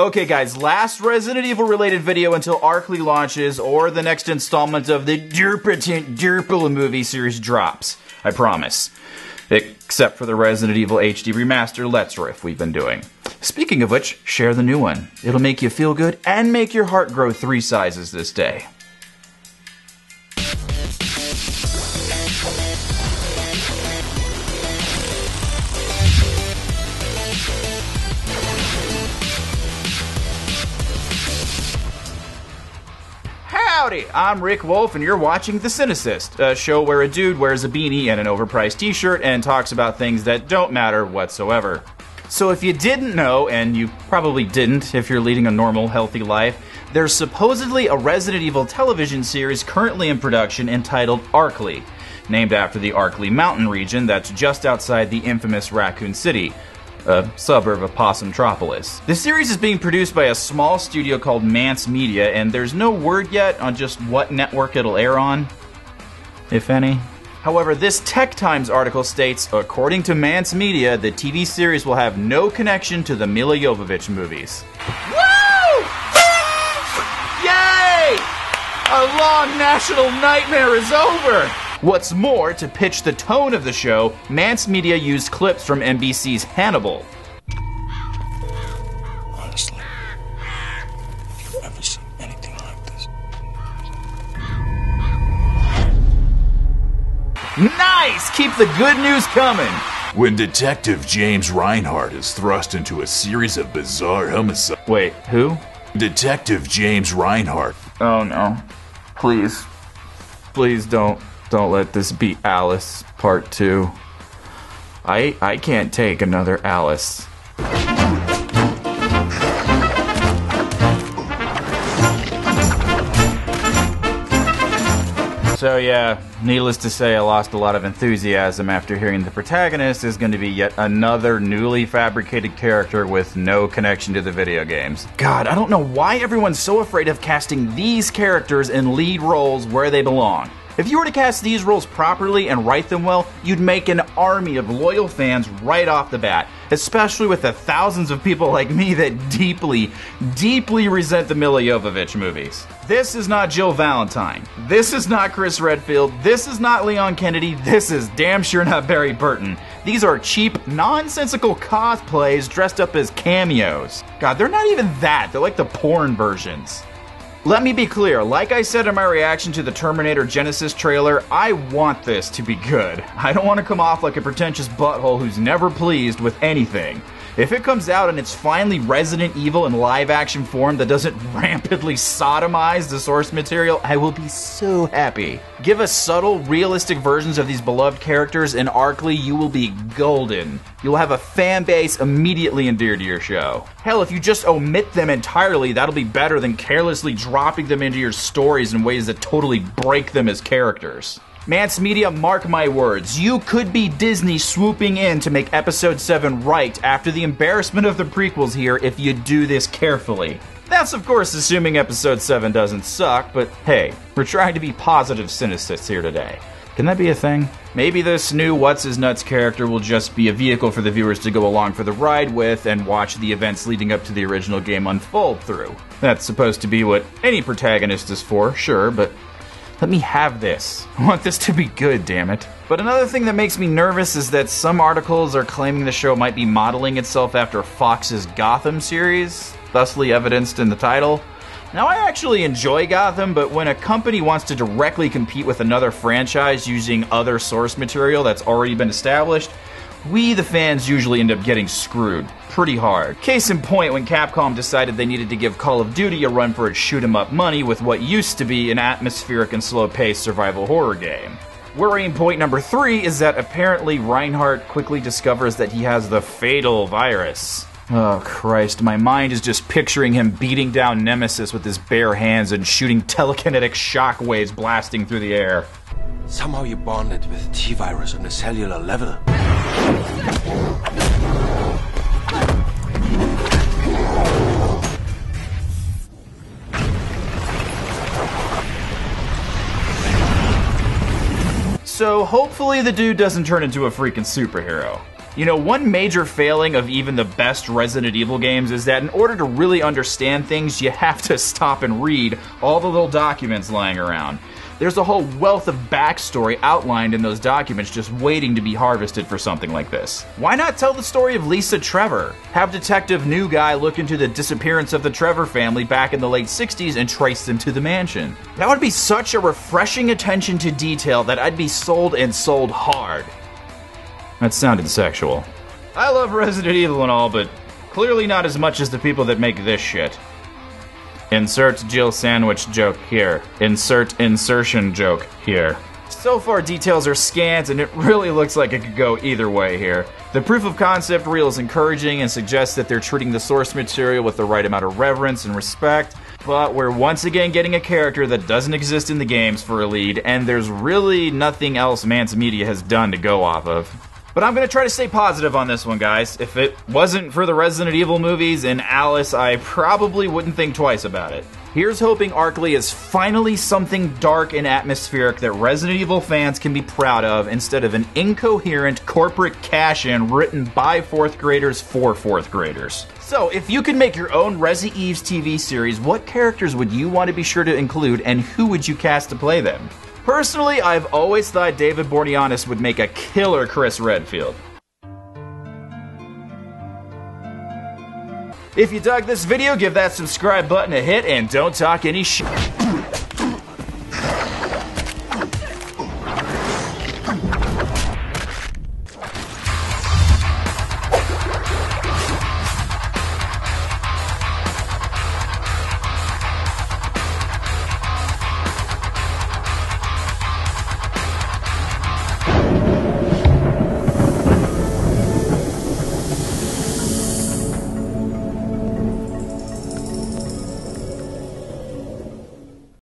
Okay guys, last Resident Evil related video until Arklay launches or the next installment of the Derpatent movie series drops. I promise. Except for the Resident Evil HD Remaster Let's Riff we've been doing. Speaking of which, share the new one. It'll make you feel good and make your heart grow 3 sizes this day. Howdy, I'm Rick Wolf and you're watching The Cynicist, a show where a dude wears a beanie and an overpriced t-shirt and talks about things that don't matter whatsoever. So if you didn't know, and you probably didn't if you're leading a normal, healthy life, there's supposedly a Resident Evil television series currently in production entitled Arklay, named after the Arklay mountain region that's just outside the infamous Raccoon City, a suburb of Possumtropolis. The series is being produced by a small studio called Mance Media, and there's no word yet on just what network it'll air on, if any. However, this Tech Times article states, according to Mance Media, the TV series will have no connection to the Milla Jovovich movies. Woo! Yay! A long national nightmare is over! What's more, to pitch the tone of the show, Mance Media used clips from NBC's Hannibal. Honestly, have you ever seen anything like this? Nice! Keep the good news coming! When Detective James Reinhardt is thrust into a series of bizarre homicides. Wait, who? Detective James Reinhardt. Oh no. Please. Please don't let this be Alice Part 2. I can't take another Alice. So yeah, needless to say, I lost a lot of enthusiasm after hearing the protagonist is going to be yet another newly fabricated character with no connection to the video games. God, I don't know why everyone's so afraid of casting these characters in lead roles where they belong. If you were to cast these roles properly and write them well, you'd make an army of loyal fans right off the bat, especially with the thousands of people like me that deeply, deeply resent the Milla Jovovich movies. This is not Jill Valentine. This is not Chris Redfield. This is not Leon Kennedy. This is damn sure not Barry Burton. These are cheap, nonsensical cosplays dressed up as cameos. God, they're not even that. They're like the porn versions. Let me be clear, like I said in my reaction to the Terminator Genesis trailer, I want this to be good. I don't want to come off like a pretentious butthole who's never pleased with anything. If it comes out and it's finally Resident Evil in live-action form that doesn't rampantly sodomize the source material, I will be so happy. Give us subtle, realistic versions of these beloved characters in Arklay, you will be golden. You'll have a fan base immediately endeared to your show. Hell, if you just omit them entirely, that'll be better than carelessly dropping them into your stories in ways that totally break them as characters. Mance Media, mark my words, you could be Disney swooping in to make Episode 7 right after the embarrassment of the prequels here if you do this carefully. That's of course assuming Episode 7 doesn't suck, but hey, we're trying to be positive cynicists here today. Can that be a thing? Maybe this new What's-His-Nuts character will just be a vehicle for the viewers to go along for the ride with and watch the events leading up to the original game unfold through. That's supposed to be what any protagonist is for, sure, but let me have this. I want this to be good, damn it. But another thing that makes me nervous is that some articles are claiming the show might be modeling itself after Fox's Gotham series, thusly evidenced in the title. Now, I actually enjoy Gotham, but when a company wants to directly compete with another franchise using other source material that's already been established, we, the fans, usually end up getting screwed pretty hard. Case in point, when Capcom decided they needed to give Call of Duty a run for its shoot-'em-up money with what used to be an atmospheric and slow-paced survival horror game. Worrying point number 3 is that apparently Reinhardt quickly discovers that he has the fatal virus. Oh Christ, my mind is just picturing him beating down Nemesis with his bare hands and shooting telekinetic shockwaves blasting through the air. Somehow you bonded with T-Virus on a cellular level. So hopefully the dude doesn't turn into a freaking superhero. You know, one major failing of even the best Resident Evil games is that in order to really understand things, you have to stop and read all the little documents lying around. There's a whole wealth of backstory outlined in those documents just waiting to be harvested for something like this. Why not tell the story of Lisa Trevor? Have Detective New Guy look into the disappearance of the Trevor family back in the late 60s and trace them to the mansion. That would be such a refreshing attention to detail that I'd be sold and sold hard. That sounded sexual. I love Resident Evil and all, but clearly not as much as the people that make this shit. Insert Jill sandwich joke here. Insert insertion joke here. So far, details are scant, and it really looks like it could go either way here. The proof of concept reel is encouraging and suggests that they're treating the source material with the right amount of reverence and respect, but we're once again getting a character that doesn't exist in the games for a lead, and there's really nothing else Mance Media has done to go off of. But I'm going to try to stay positive on this one, guys. If it wasn't for the Resident Evil movies and Alice, I probably wouldn't think twice about it. Here's hoping Arklay is finally something dark and atmospheric that Resident Evil fans can be proud of instead of an incoherent corporate cash-in written by 4th graders for 4th graders. So, if you could make your own Resi Eve's TV series, what characters would you want to be sure to include and who would you cast to play them? Personally, I've always thought David Boreanaz would make a killer Chris Redfield. If you dug this video, give that subscribe button a hit and don't talk any shit.